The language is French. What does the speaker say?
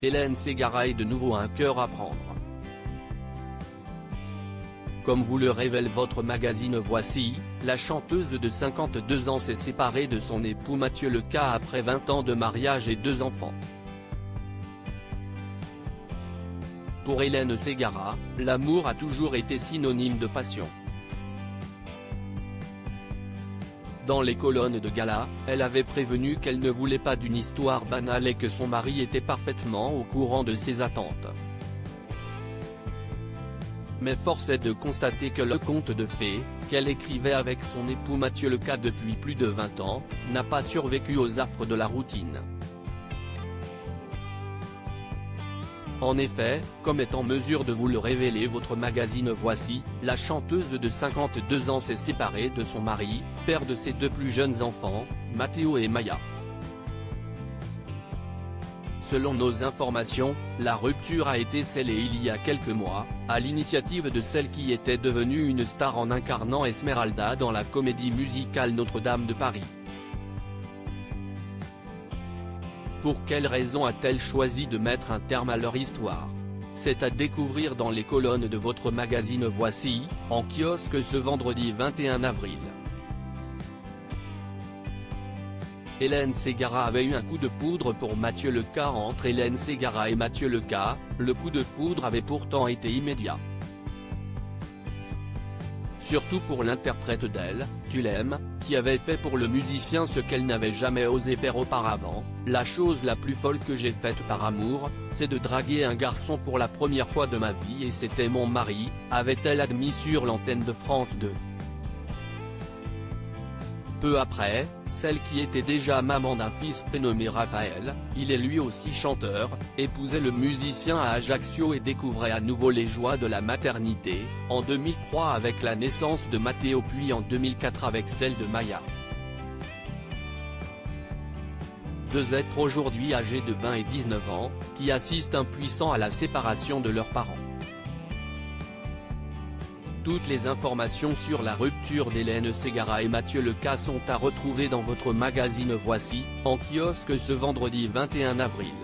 Hélène Ségara est de nouveau un cœur à prendre. Comme vous le révèle votre magazine Voici, la chanteuse de 52 ans s'est séparée de son époux Mathieu Leca après 20 ans de mariage et 2 enfants. Pour Hélène Ségara, l'amour a toujours été synonyme de passion. Dans les colonnes de gala, elle avait prévenu qu'elle ne voulait pas d'une histoire banale et que son mari était parfaitement au courant de ses attentes. Mais force est de constater que le conte de fées, qu'elle écrivait avec son époux Mathieu Leca depuis plus de 20 ans, n'a pas survécu aux affres de la routine. En effet, comme est en mesure de vous le révéler votre magazine Voici, la chanteuse de 52 ans s'est séparée de son mari, père de ses 2 plus jeunes enfants, Mathéo et Maya. Selon nos informations, la rupture a été scellée il y a quelques mois, à l'initiative de celle qui était devenue une star en incarnant Esmeralda dans la comédie musicale Notre-Dame de Paris. Pour quelle raison a-t-elle choisi de mettre un terme à leur histoire? C'est à découvrir dans les colonnes de votre magazine Voici, en kiosque ce vendredi 21 avril. Hélène Ségara avait eu un coup de foudre pour Mathieu Leca. Entre Hélène Ségara et Mathieu Leca, le coup de foudre avait pourtant été immédiat. Surtout pour l'interprète d'Elle, Tu l'aimes, qui avait fait pour le musicien ce qu'elle n'avait jamais osé faire auparavant. La chose la plus folle que j'ai faite par amour, c'est de draguer un garçon pour la première fois de ma vie et c'était mon mari, avait-elle admis sur l'antenne de France 2. Peu après, celle qui était déjà maman d'un fils prénommé Raphaël, il est lui aussi chanteur, épousait le musicien à Ajaccio et découvrait à nouveau les joies de la maternité, en 2003 avec la naissance de Mathéo puis en 2004 avec celle de Maya. 2 êtres aujourd'hui âgés de 20 et 19 ans, qui assistent impuissants à la séparation de leurs parents. Toutes les informations sur la rupture d'Hélène Ségara et Mathieu Leca sont à retrouver dans votre magazine Voici, en kiosque ce vendredi 21 avril.